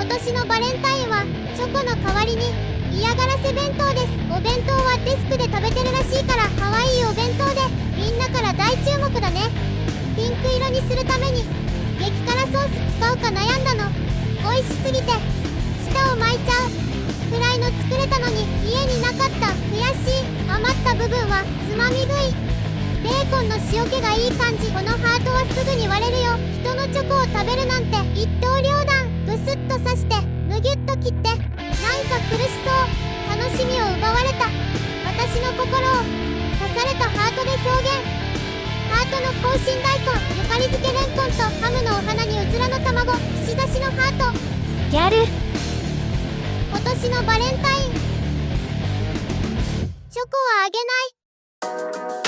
今年のバレンタインはチョコの代わりに嫌がらせ弁当です。お弁当はデスクで食べてるらしいから可愛いお弁当でみんなから大注目だね。ピンク色にするために激辛ソース使うか悩んだの。美味しすぎて舌を巻いちゃうくらいの作れたのに家になかった。悔しい。余った部分はつまみ食い。ベーコンの塩気がいい感じ。このハートはすぐに割れるよ。人のチョコを食べるなんて一刀両断。ブスッと刺してむぎゅっと切ってなんか苦しそう。楽しみを奪われた。私の心を刺されたハートで表現。ハートの香辛大根、ゆかり漬けレンコンとハムのお花にうずらの卵、串刺しのハート。ギャル。今年のバレンタインチョコはあげない。